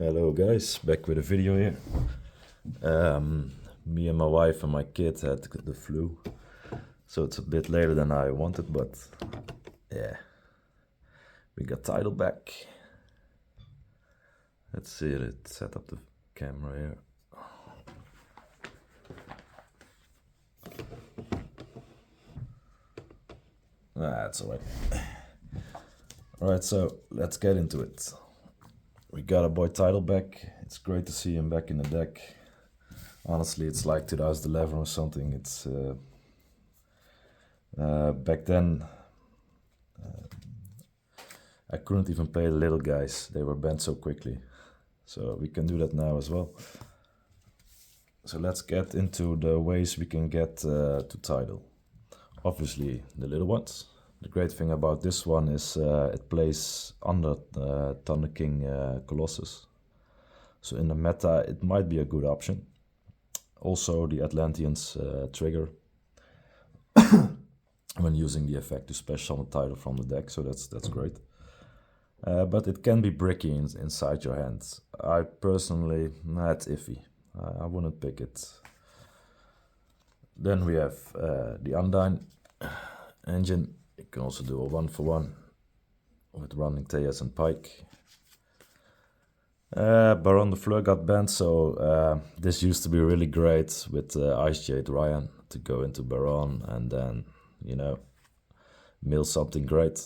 Hello guys, back with a video here. Me and my wife and my kid had the flu, so it's a bit later than I wanted, but yeah, we got Tidal back. Let's see it, set up the camera here. That's alright. Alright, so let's get into it. We got our boy Tidal back. It's great to see him back in the deck. Honestly, it's like 2011 or something. It's back then I couldn't even play the little guys. They were banned so quickly. So we can do that now as well. So let's get into the ways we can get to Tidal. Obviously the little ones. The great thing about this one is it plays under Thunder King Colossus. So in the meta it might be a good option. Also the Atlanteans trigger when using the effect to special summon Tidal from the deck, so that's great. But it can be bricky inside your hands. I personally, it's iffy. I wouldn't pick it. Then we have the Undyne engine. You can also do a 1-for-1 with running Tejas and Pike. Baron the Fleur got banned, so this used to be really great with Ice Jade Ryan to go into Baron and then, you know, mill something great.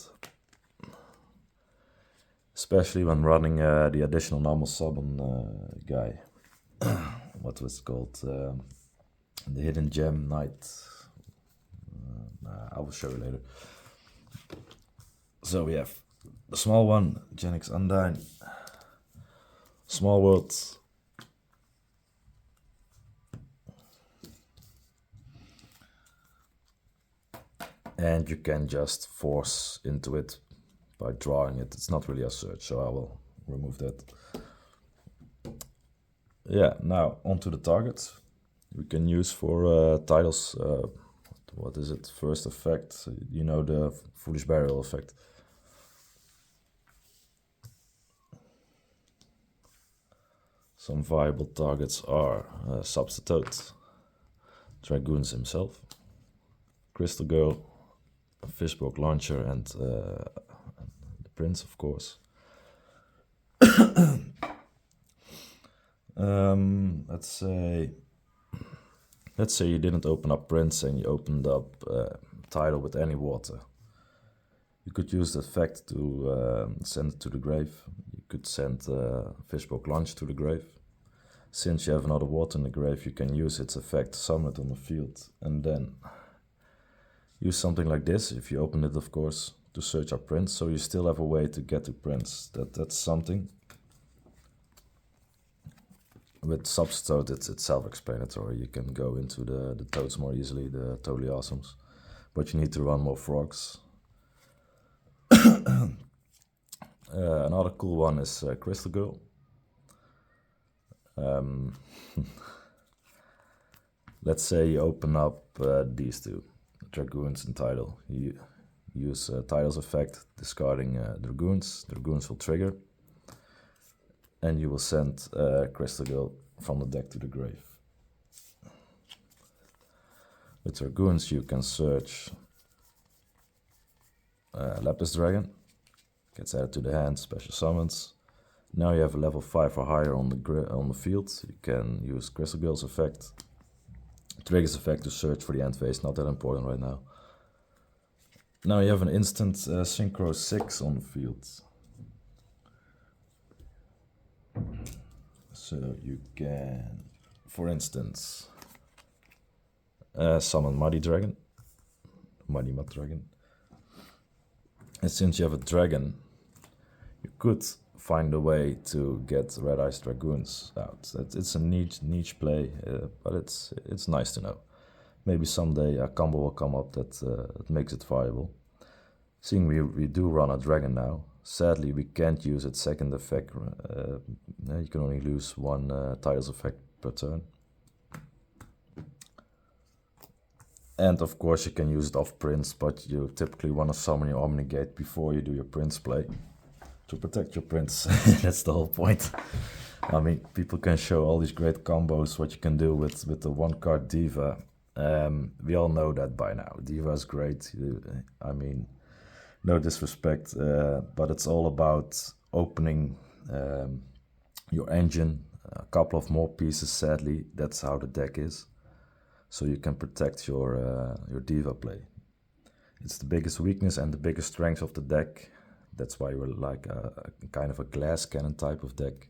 Especially when running the additional normal summon guy. What was it called? The Hidden Gem Knight. I will show you later. So we have the small one, Genix Undyne, Small World, and you can just force into it by drawing it. It's not really a search, so I will remove that. Yeah, now onto the targets we can use for Tidal's, what is it, first effect, you know, the Foolish Burial effect. Some viable targets are Substitute, Dragoons himself, Crystal Girl, a Fishbook Launcher, and the Prince, of course. Let's say you didn't open up Prince and you opened up Tidal with any water. You could use the effect to send it to the grave. You could send Fishbook Launch to the grave. Since you have another water in the grave, you can use its effect to summon it on the field. And then use something like this, if you open it of course, to search up Prince. So you still have a way to get to Prince. That's something. With Substitute, it's self-explanatory. You can go into the toads more easily, the totally awesomes. But you need to run more frogs. Another cool one is Crystal Girl. Let's say you open up these two, Dragoons and Tidal. You use Tidal's effect, discarding Dragoons. Dragoons will trigger. And you will send Crystal Girl from the deck to the grave. With Dragoons you can search Lapis Dragon. Gets added to the hand, special summons. Now you have a level 5 or higher on the field. You can use Crystal Girl's effect. Trigger's effect to search for the end phase, not that important right now. Now you have an instant Synchro 6 on the field. So you can, for instance, summon Muddy Dragon, Muddy Mud Dragon. And since you have a dragon, you could find a way to get Red Ice Dragoons out. It's a niche play, but it's nice to know. Maybe someday a combo will come up that makes it viable. Seeing we do run a dragon now, sadly we can't use its second effect. You can only lose one Tidal's effect per turn. And of course you can use it off Prince, but you typically want to summon your Omnigate before you do your Prince play. To protect your Prince, that's the whole point. I mean, people can show all these great combos, what you can do with the one card Diva. We all know that by now. Diva is great. I mean, no disrespect, but it's all about opening your engine, a couple of more pieces, sadly. That's how the deck is. So you can protect your Diva play. It's the biggest weakness and the biggest strength of the deck. That's why we're like a kind of a glass cannon type of deck.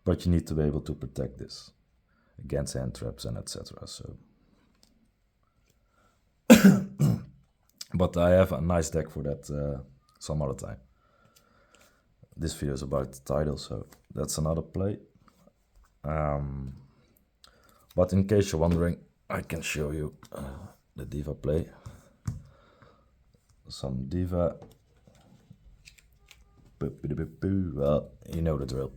But you need to be able to protect this against hand traps and etc. So, but I have a nice deck for that some other time. This video is about Tidal, so that's another play. But in case you're wondering, I can show you the Diva play. Some Diva. Well, you know the drill.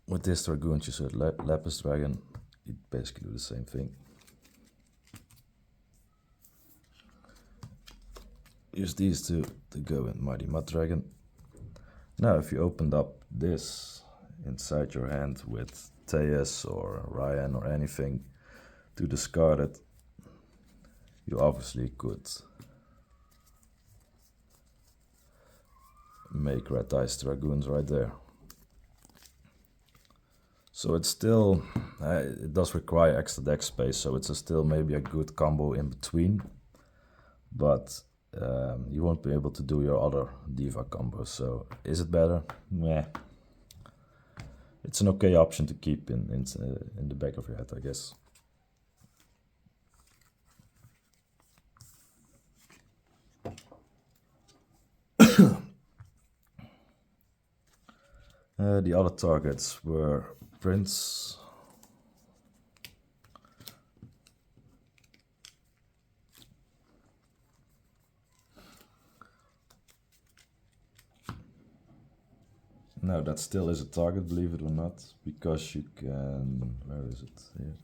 With this Dragoon, you should Lapis Dragon, you basically do the same thing. Use these two to go in Mighty Mud Dragon. Now, if you opened up this inside your hand with Tejas or Ryan or anything to discard it, you obviously could make Red Dice Dragoons right there. So it's still, it does require extra deck space, so it's still maybe a good combo in between, but you won't be able to do your other Diva combos. So is it better? Meh. It's an okay option to keep in the back of your head, I guess. The other targets were Prince, no, that still is a target, believe it or not, because you can, where is it, here.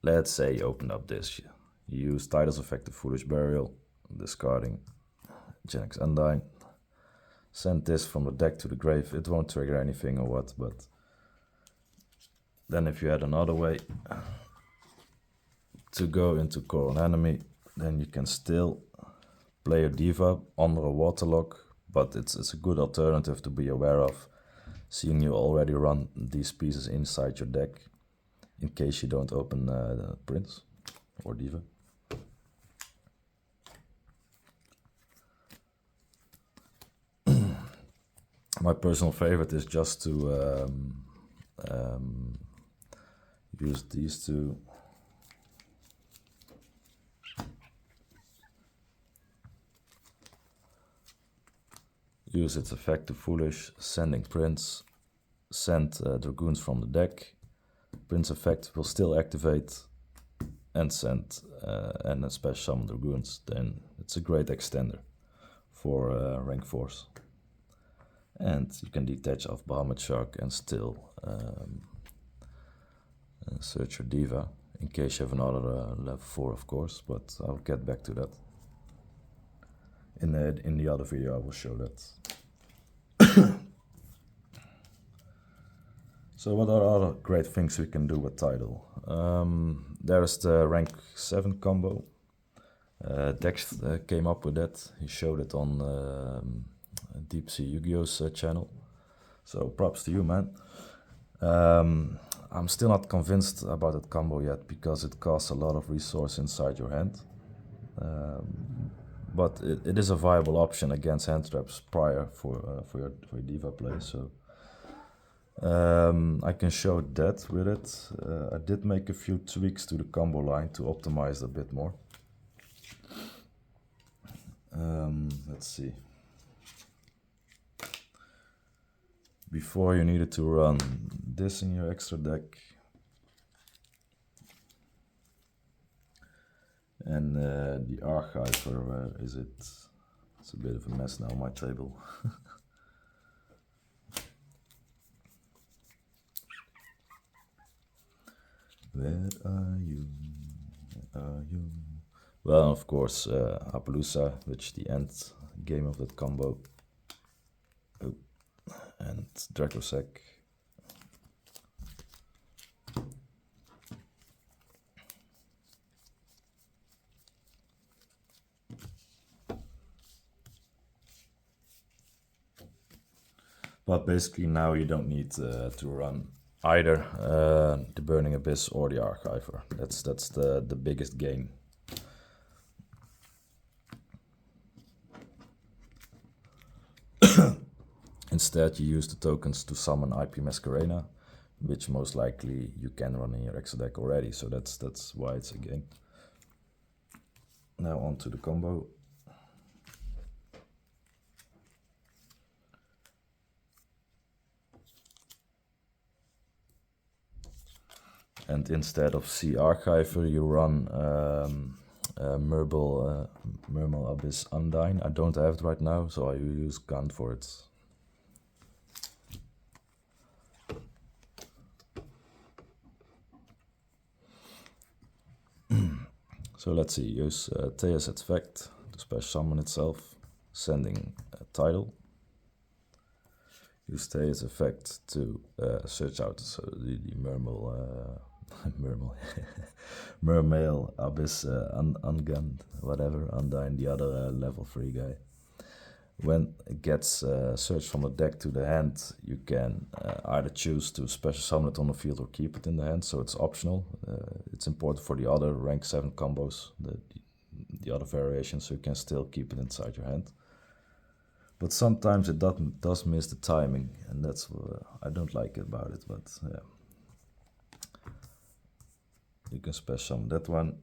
Let's say you open up this, you use Tidal's Effective Foolish Burial, discarding Genex Undyne, send this from the deck to the grave. It won't trigger anything or what, but then if you had another way to go into core an enemy, then you can still play a Diva under a waterlock, but it's a good alternative to be aware of, seeing you already run these pieces inside your deck in case you don't open Prince or Diva. My personal favorite is just to use these two. Use its effective Foolish, sending Prince, send Dragoons from the deck. Prince effect will still activate and send and special summon Dragoons. Then it's a great extender for rank 4s. And you can detach off Bahamut Shark and still search your Diva, in case you have another level 4, of course, but I'll get back to that. In the other video I will show that. So what are other great things we can do with Tidal? There's the rank 7 combo. Dex came up with that. He showed it on Deep Sea Yu-Gi-Oh's channel. So props to you, man. I'm still not convinced about that combo yet because it costs a lot of resource inside your hand. But it is a viable option against hand traps prior for your Diva play. So I can show that with it. I did make a few tweaks to the combo line to optimize a bit more. Let's see. Before you needed to run this in your extra deck. And the Archiver, where is it? It's a bit of a mess now, my table. Where are you? Where are you? Well, of course, Appaloosa, which the end game of that combo. Oh, and Dracosec. But basically now you don't need to run either the Burning Abyss or the Archiver. That's the biggest gain. Instead you use the tokens to summon IP Masquerena, which most likely you can run in your extra deck already, so that's why it's a gain. Now on to the combo. And instead of Sea Archiver, you run Mermal Abyss Undyne. I don't have it right now, so I use Gant for it. So let's see, use Thea's effect to special summon itself, sending Tidal. Use Thea's effect to search out the Mermal Mermail Abyss Ungunned, whatever, Undyne, the other level 3 guy. When it gets searched from the deck to the hand, you can either choose to special summon it on the field or keep it in the hand, so it's optional. It's important for the other rank 7 combos, the other variations, so you can still keep it inside your hand. But sometimes it does miss the timing, and that's what I don't like about it, but yeah. You can special summon that one.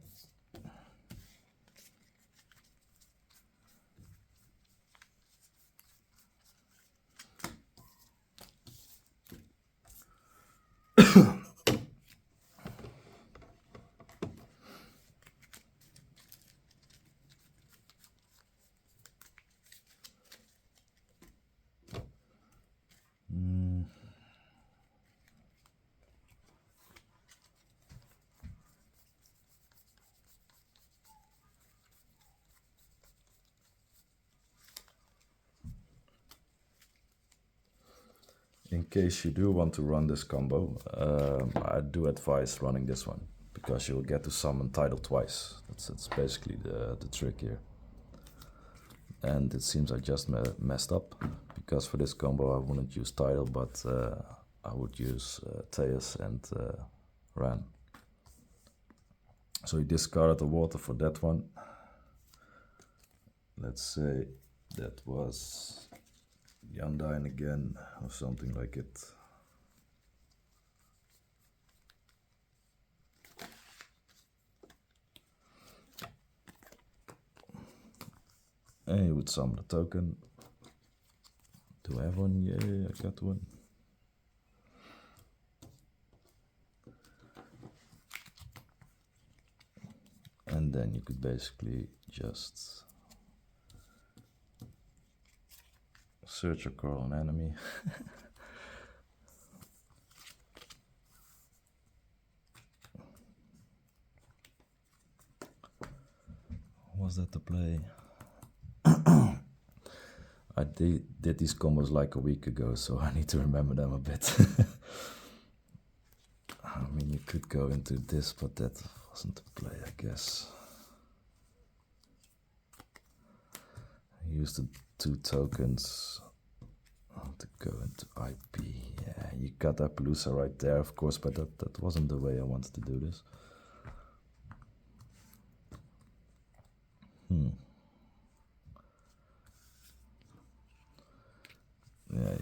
In case you do want to run this combo, I do advise running this one, because you'll get to summon Tidal twice. That's basically the trick here. And it seems I just messed up, because for this combo I wouldn't use Tidal, but I would use Theus and Ran. So he discarded the water for that one. Let's say that was Undyne again, or something like it. And he would summon the token. Do I have one? Yeah, I got one. And then you could basically just search or call an enemy. Was that the play? I did these combos like a week ago, so I need to remember them a bit. I mean, you could go into this, but that wasn't the play, I guess. I used the 2 tokens to go into IP. Yeah, you got Appaloosa right there, of course, but that wasn't the way I wanted to do this. Yeah.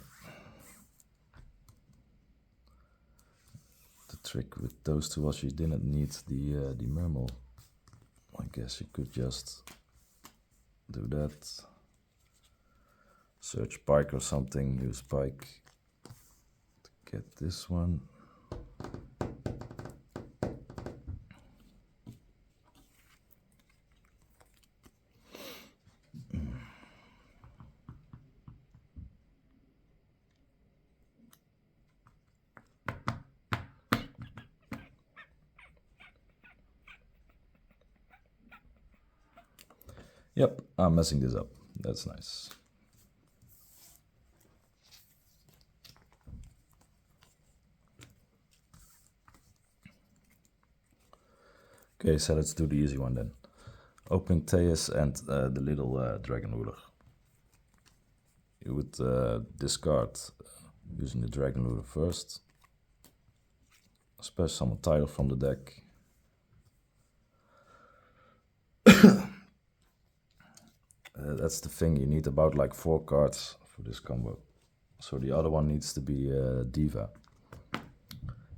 The trick with those two was you didn't need the Mermal. I guess you could just do that. Search Pike or something, use Pike to get this one. Yep, I'm messing this up. That's nice. Okay, so let's do the easy one then. Opening Teus and the little dragon ruler. You would discard using the dragon ruler first. Special summon Tidal from the deck. That's the thing, you need about like 4 cards for this combo. So the other one needs to be Diva.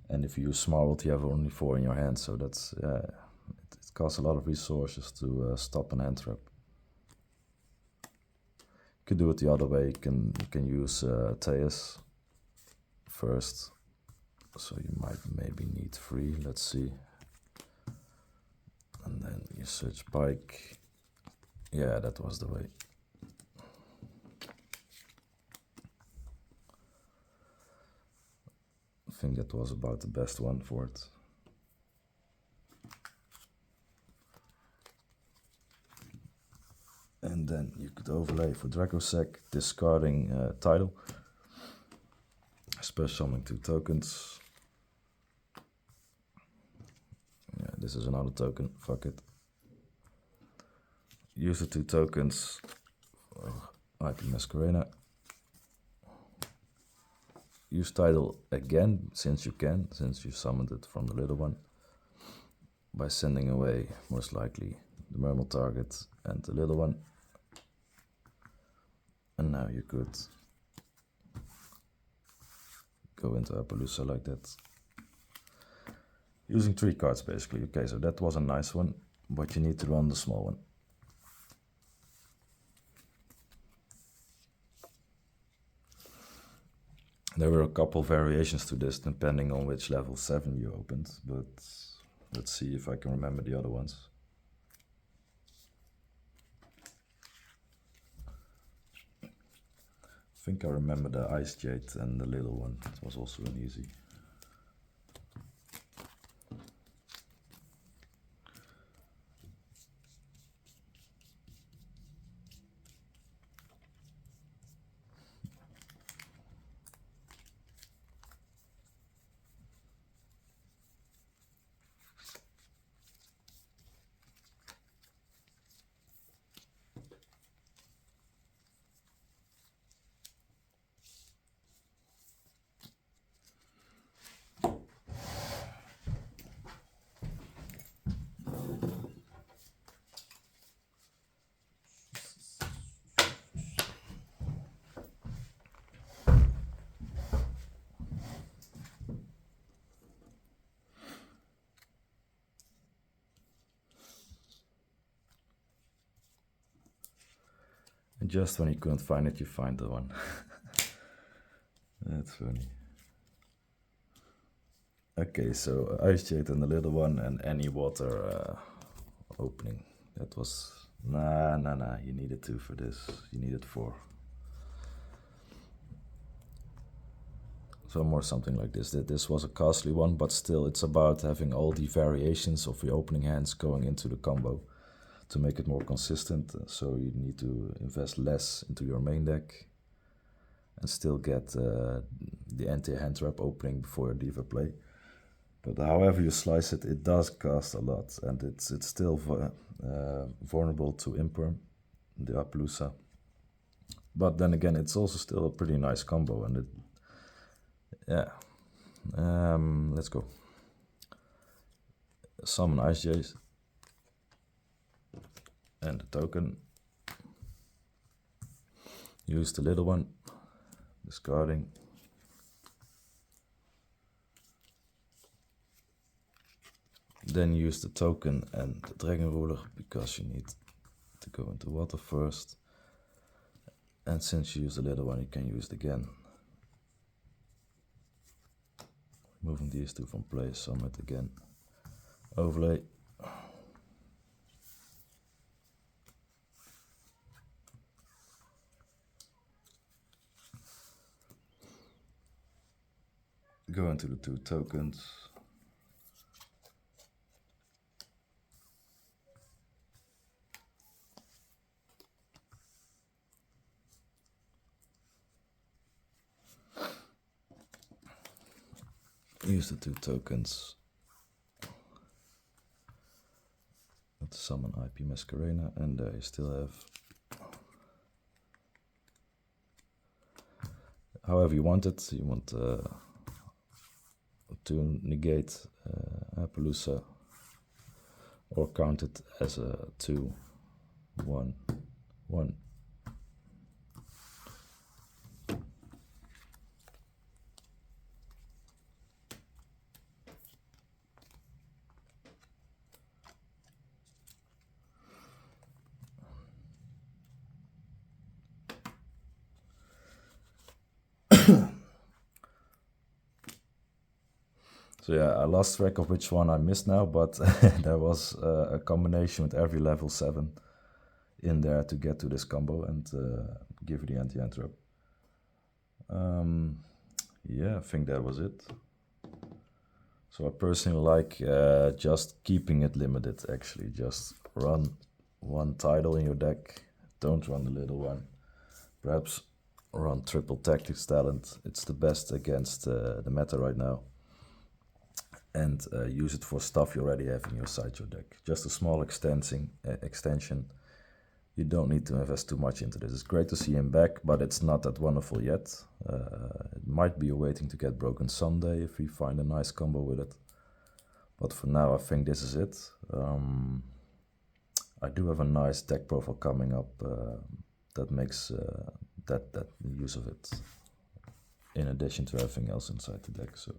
And if you use Smart, you have only 4 in your hand, so that's it costs a lot of resources to stop an hand trap. You can do it the other way. You can use Teus first, so you might maybe need 3. Let's see. And then you search Pike. Yeah, that was the way. I think that was about the best one for it. And then you could overlay for Dracossack, discarding Tidal. Special summoning 2 tokens. Yeah, this is another token, fuck it. Use the 2 tokens for Item Masquerena. Use Tidal again, since you can, since you summoned it from the little one. By sending away, most likely, the normal target and the little one. And now you could go into Appaloosa like that. Using 3 cards basically. Okay, so that was a nice one, but you need to run the small one. There were a couple variations to this depending on which level 7 you opened, but let's see if I can remember the other ones. I think I remember the Ice Jade and the little one. It was also an easy. And just when you couldn't find it, you find the one. That's funny. Okay, so Ice Jade and the little one and any water opening. That was... Nah, you needed 2 for this. You needed 4. So more something like this. This was a costly one, but still it's about having all the variations of your opening hands going into the combo to make it more consistent. So you need to invest less into your main deck and still get the anti-hand trap opening before your Diva play. But however you slice it, it does cost a lot, and it's still vulnerable to Imperm, the Appaloosa. But then again, it's also still a pretty nice combo, and yeah. Let's go. Summon Ice Jade and the token. Use the little one, discarding. Then use the token and the dragon ruler because you need to go into water first. And since you use the little one, you can use it again. Moving these 2 from play, summon it again. Overlay. Go into the 2 tokens. use the 2 tokens to summon IP Masquerena, and there you still have however you want it. You want to negate Appaloosa or count it as a 2, 1, 1. So yeah, I lost track of which one I missed now, but there was a combination with every level 7 in there to get to this combo and give you the anti-entrap. Yeah, I think that was it. So I personally like just keeping it limited, actually. Just run 1 Tidal in your deck, don't run the little one. Perhaps run triple Tactics Talent, it's the best against the meta right now. And use it for stuff you already have in your sideshow deck. Just a small extension. You don't need to invest too much into this. It's great to see him back, but it's not that wonderful yet. It might be waiting to get broken someday if we find a nice combo with it. But for now, I think this is it. I do have a nice deck profile coming up that makes that use of it, in addition to everything else inside the deck. So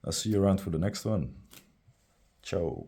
I'll see you around for the next one. Ciao.